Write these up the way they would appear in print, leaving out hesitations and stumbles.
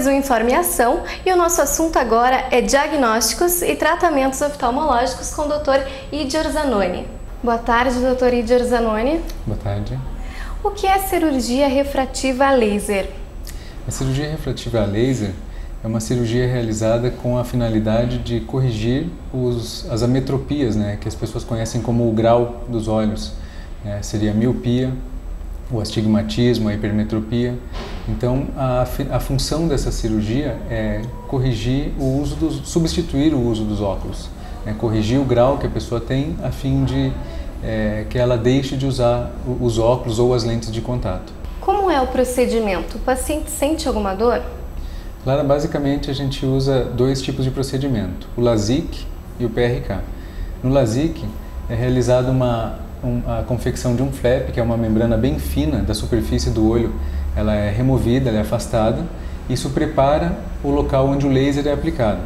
mais um Informe Ação e o nosso assunto agora é diagnósticos e tratamentos oftalmológicos com o Dr. Idior Zanoni. Boa tarde, Dr. Idior Zanoni. Boa tarde. O que é cirurgia refrativa a laser? A cirurgia refrativa a laser é uma cirurgia realizada com a finalidade de corrigir as ametropias, que as pessoas conhecem como o grau dos olhos. Seria a miopia, o astigmatismo, a hipermetropia. Então, a função dessa cirurgia é corrigir substituir o uso dos óculos, corrigir o grau que a pessoa tem a fim de que ela deixe de usar os óculos ou as lentes de contato. Como é o procedimento? O paciente sente alguma dor? Claro, basicamente a gente usa dois tipos de procedimento, o LASIK e o PRK. No LASIK é realizada a confecção de um flap, que é uma membrana bem fina da superfície do olho. Ela é removida, ela é afastada, e isso prepara o local onde o laser é aplicado.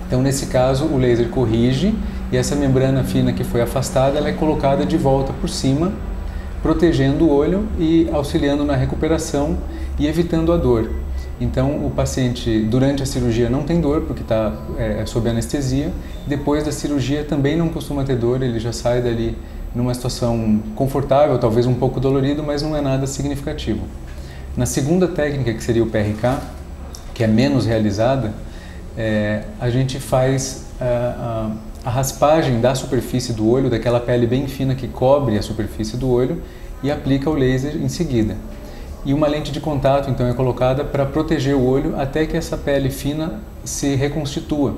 Então, nesse caso, o laser corrige e essa membrana fina que foi afastada, ela é colocada de volta por cima, protegendo o olho e auxiliando na recuperação e evitando a dor. Então, o paciente, durante a cirurgia, não tem dor, porque está sob anestesia. Depois da cirurgia, também não costuma ter dor, ele já sai dali numa situação confortável, talvez um pouco dolorido, mas não é nada significativo. Na segunda técnica, que seria o PRK, que é menos realizada, a gente faz a raspagem da superfície do olho, daquela pele bem fina que cobre a superfície do olho, e aplica o laser em seguida. E uma lente de contato, então, é colocada para proteger o olho até que essa pele fina se reconstitua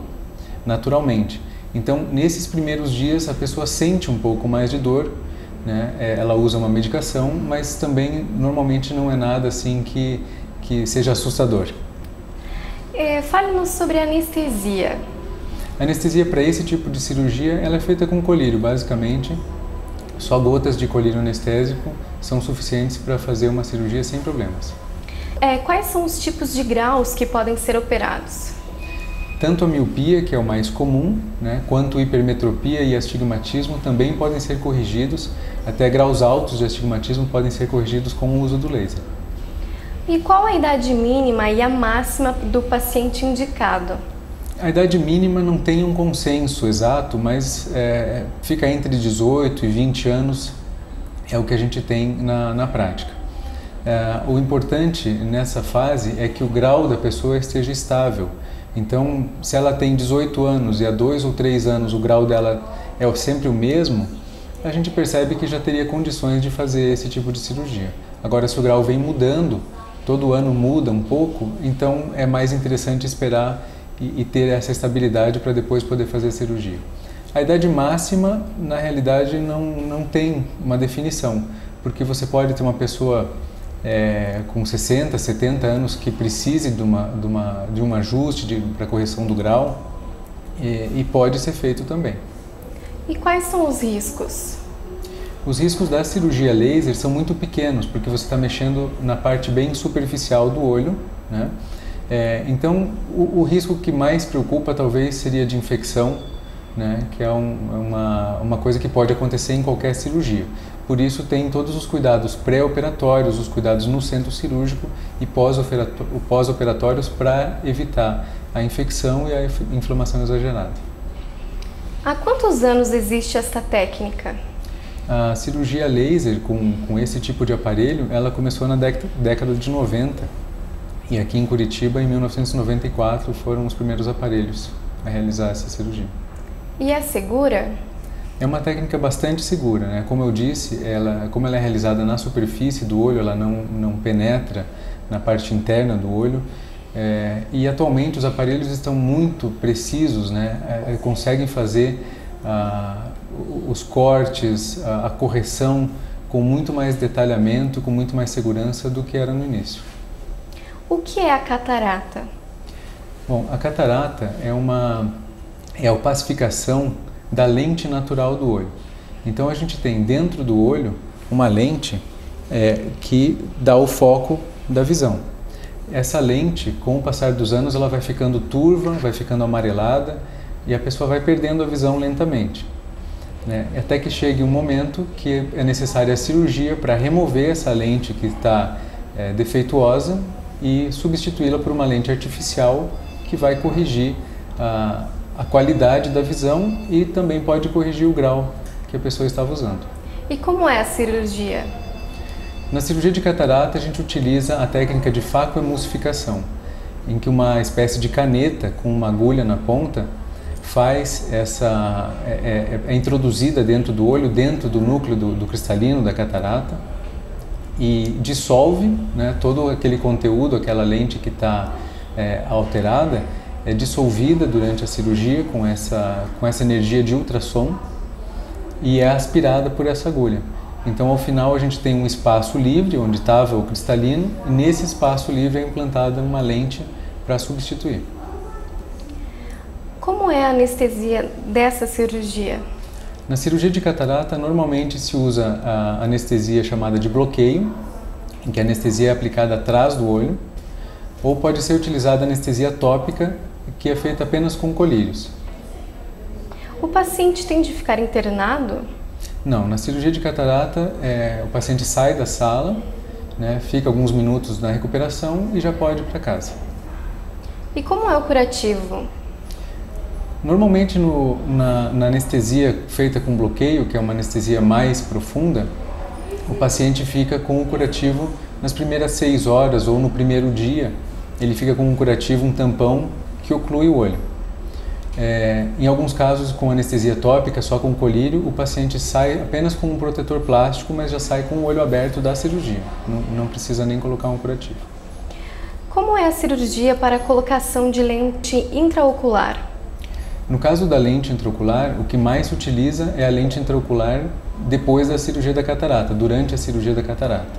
naturalmente. Então, nesses primeiros dias, a pessoa sente um pouco mais de dor, ela usa uma medicação, mas também normalmente não é nada assim que seja assustador. Fale-nos sobre a anestesia. A anestesia para esse tipo de cirurgia ela é feita com colírio, basicamente. Só gotas de colírio anestésico são suficientes para fazer uma cirurgia sem problemas. Quais são os tipos de graus que podem ser operados? Tanto a miopia, que é o mais comum, quanto a hipermetropia e astigmatismo também podem ser corrigidos. Até graus altos de astigmatismo podem ser corrigidos com o uso do laser. E qual a idade mínima e a máxima do paciente indicado? A idade mínima não tem um consenso exato, mas fica entre 18 e 20 anos, é o que a gente tem na prática. O importante nessa fase é que o grau da pessoa esteja estável. Então, se ela tem 18 anos e há 2 ou 3 anos o grau dela é sempre o mesmo, a gente percebe que já teria condições de fazer esse tipo de cirurgia. Agora, se o grau vem mudando, todo ano muda um pouco, então é mais interessante esperar e ter essa estabilidade para depois poder fazer a cirurgia. A idade máxima, na realidade, não tem uma definição, porque você pode ter uma pessoa com 60, 70 anos que precise de um ajuste para correção do grau e pode ser feito também. E quais são os riscos? Os riscos da cirurgia laser são muito pequenos, porque você está mexendo na parte bem superficial do olho, então, o risco que mais preocupa talvez seria de infecção, que é uma coisa que pode acontecer em qualquer cirurgia. Por isso, tem todos os cuidados pré-operatórios, os cuidados no centro cirúrgico e pós-operatórios para evitar a infecção e a inflamação exagerada. Há quantos anos existe esta técnica? A cirurgia laser com esse tipo de aparelho, ela começou na década de 90. E aqui em Curitiba, em 1994, foram os primeiros aparelhos a realizar essa cirurgia. E é segura? É uma técnica bastante segura, Como eu disse, como ela é realizada na superfície do olho, ela não penetra na parte interna do olho. E atualmente os aparelhos estão muito precisos, conseguem fazer os cortes, a correção com muito mais detalhamento, com muito mais segurança do que era no início. O que é a catarata? Bom, a catarata é a opacificação da lente natural do olho. Então a gente tem dentro do olho uma lente que dá o foco da visão. Essa lente, com o passar dos anos, ela vai ficando turva, vai ficando amarelada e a pessoa vai perdendo a visão lentamente. Até que chegue um momento que é necessária a cirurgia para remover essa lente que está defeituosa e substituí-la por uma lente artificial que vai corrigir a qualidade da visão e também pode corrigir o grau que a pessoa estava usando. E como é a cirurgia? Na cirurgia de catarata, a gente utiliza a técnica de facoemulsificação, em que uma espécie de caneta com uma agulha na ponta é introduzida dentro do olho, dentro do núcleo do cristalino da catarata, e dissolve, né, todo aquele conteúdo, aquela lente que está alterada, é dissolvida durante a cirurgia com essa energia de ultrassom e é aspirada por essa agulha. Então, ao final, a gente tem um espaço livre onde estava o cristalino e nesse espaço livre é implantada uma lente para substituir. Como é a anestesia dessa cirurgia? Na cirurgia de catarata, normalmente se usa a anestesia chamada de bloqueio, em que a anestesia é aplicada atrás do olho, ou pode ser utilizada a anestesia tópica, que é feita apenas com colírios. O paciente tem de ficar internado? Não, na cirurgia de catarata, o paciente sai da sala, né, fica alguns minutos na recuperação e já pode ir para casa. E como é o curativo? Normalmente na anestesia feita com bloqueio, que é uma anestesia mais profunda, o paciente fica com o curativo nas primeiras 6 horas ou no primeiro dia, ele fica com um curativo, um tampão que oclui o olho. Em alguns casos, com anestesia tópica, só com colírio, o paciente sai apenas com um protetor plástico, mas já sai com o olho aberto da cirurgia, não precisa nem colocar um curativo. Como é a cirurgia para a colocação de lente intraocular? No caso da lente intraocular, o que mais se utiliza é a lente intraocular depois da cirurgia da catarata, durante a cirurgia da catarata.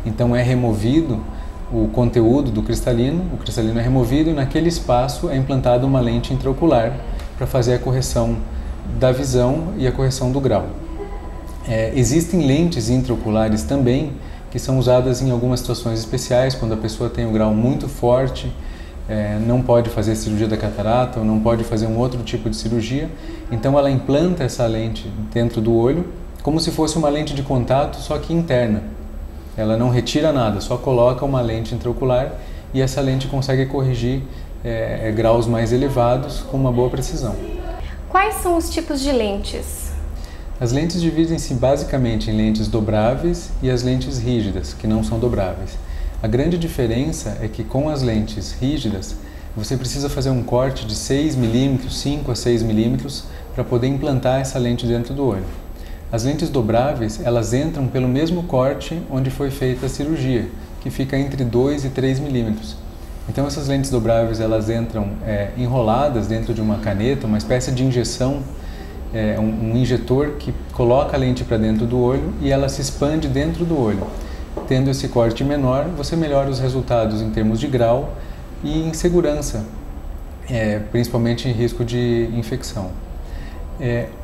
Então é removido o conteúdo do cristalino, o cristalino é removido e naquele espaço é implantada uma lente intraocular para fazer a correção da visão e a correção do grau. Existem lentes intraoculares também que são usadas em algumas situações especiais, quando a pessoa tem um grau muito forte, não pode fazer cirurgia da catarata ou não pode fazer um outro tipo de cirurgia, então ela implanta essa lente dentro do olho como se fosse uma lente de contato, só que interna. Ela não retira nada, só coloca uma lente intraocular e essa lente consegue corrigir graus mais elevados com uma boa precisão. Quais são os tipos de lentes? As lentes dividem-se basicamente em lentes dobráveis e as lentes rígidas, que não são dobráveis. A grande diferença é que com as lentes rígidas, você precisa fazer um corte de 6 mm, 5 a 6 mm, para poder implantar essa lente dentro do olho. As lentes dobráveis, elas entram pelo mesmo corte onde foi feita a cirurgia, que fica entre 2 e 3 mm. Então essas lentes dobráveis, elas entram enroladas dentro de uma caneta, uma espécie de injeção, um injetor que coloca a lente para dentro do olho e ela se expande dentro do olho. Tendo esse corte menor, você melhora os resultados em termos de grau e em segurança, principalmente em risco de infecção.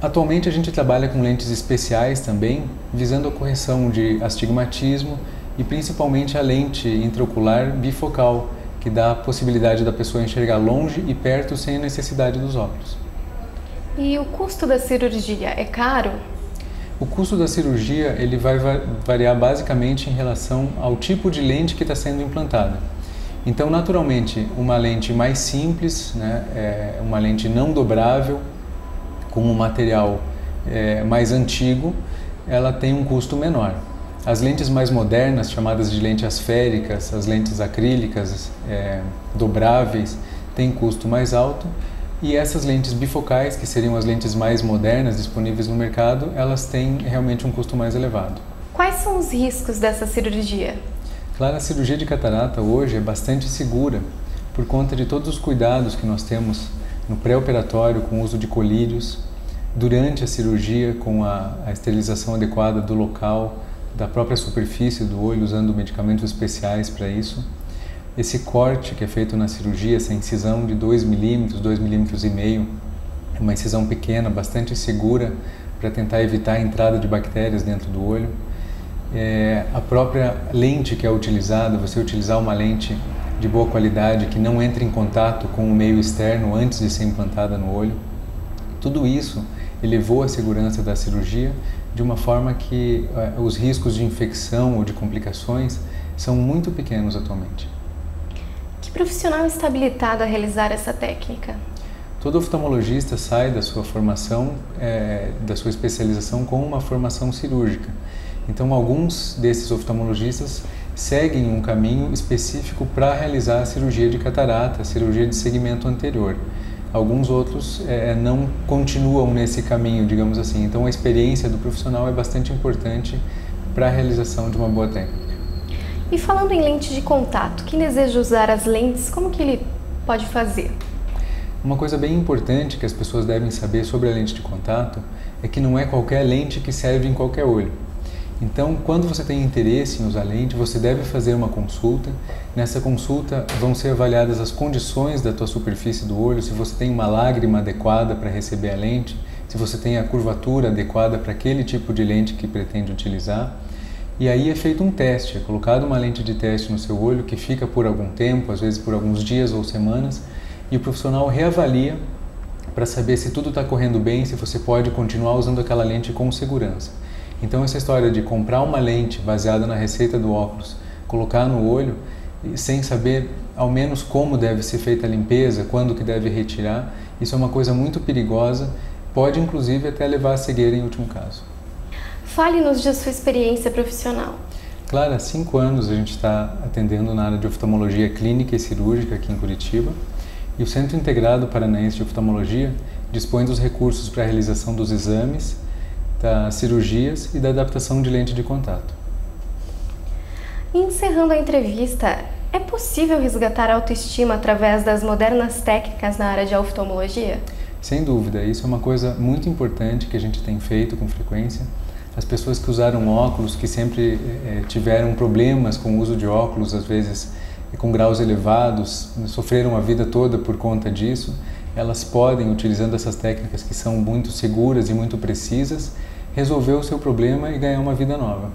Atualmente a gente trabalha com lentes especiais também, visando a correção de astigmatismo e principalmente a lente intraocular bifocal, que dá a possibilidade da pessoa enxergar longe e perto sem a necessidade dos óculos. E o custo da cirurgia é caro? O custo da cirurgia ele vai variar basicamente em relação ao tipo de lente que está sendo implantada. Então, naturalmente, uma lente mais simples, né, uma lente não dobrável, com um material mais antigo, ela tem um custo menor. As lentes mais modernas, chamadas de lentes asféricas, as lentes acrílicas dobráveis, têm custo mais alto. E essas lentes bifocais, que seriam as lentes mais modernas disponíveis no mercado, elas têm realmente um custo mais elevado. Quais são os riscos dessa cirurgia? Claro, a cirurgia de catarata hoje é bastante segura por conta de todos os cuidados que nós temos no pré-operatório com o uso de colírios, durante a cirurgia com a esterilização adequada do local, da própria superfície do olho, usando medicamentos especiais para isso. Esse corte que é feito na cirurgia, essa incisão de 2 mm, 2,5 mm, uma incisão pequena, bastante segura para tentar evitar a entrada de bactérias dentro do olho. A própria lente que é utilizada, você utilizar uma lente de boa qualidade que não entre em contato com o meio externo antes de ser implantada no olho. Tudo isso elevou a segurança da cirurgia de uma forma que os riscos de infecção ou de complicações são muito pequenos atualmente. profissional está habilitado a realizar essa técnica? Todo oftalmologista sai da sua formação, da sua especialização com uma formação cirúrgica. Então, alguns desses oftalmologistas seguem um caminho específico para realizar a cirurgia de catarata, a cirurgia de segmento anterior. Alguns outros não continuam nesse caminho, digamos assim. Então, a experiência do profissional é bastante importante para a realização de uma boa técnica. E falando em lente de contato, quem deseja usar as lentes, como que ele pode fazer? Uma coisa bem importante que as pessoas devem saber sobre a lente de contato é que não é qualquer lente que serve em qualquer olho. Então, quando você tem interesse em usar lente, você deve fazer uma consulta. Nessa consulta vão ser avaliadas as condições da tua superfície do olho, se você tem uma lágrima adequada para receber a lente, se você tem a curvatura adequada para aquele tipo de lente que pretende utilizar. E aí é feito um teste, é colocado uma lente de teste no seu olho que fica por algum tempo, às vezes por alguns dias ou semanas, e o profissional reavalia para saber se tudo está correndo bem, se você pode continuar usando aquela lente com segurança. Então essa história de comprar uma lente baseada na receita do óculos, colocar no olho, sem saber ao menos como deve ser feita a limpeza, quando que deve retirar, isso é uma coisa muito perigosa, pode inclusive até levar à cegueira em último caso. Fale-nos de sua experiência profissional. Claro, há 5 anos a gente está atendendo na área de oftalmologia clínica e cirúrgica aqui em Curitiba. E o Centro Integrado Paranaense de Oftalmologia dispõe dos recursos para a realização dos exames, das cirurgias e da adaptação de lente de contato. E encerrando a entrevista, é possível resgatar a autoestima através das modernas técnicas na área de oftalmologia? Sem dúvida, isso é uma coisa muito importante que a gente tem feito com frequência. As pessoas que usaram óculos, que sempre tiveram problemas com o uso de óculos, às vezes com graus elevados, sofreram a vida toda por conta disso, elas podem, utilizando essas técnicas que são muito seguras e muito precisas, resolver o seu problema e ganhar uma vida nova.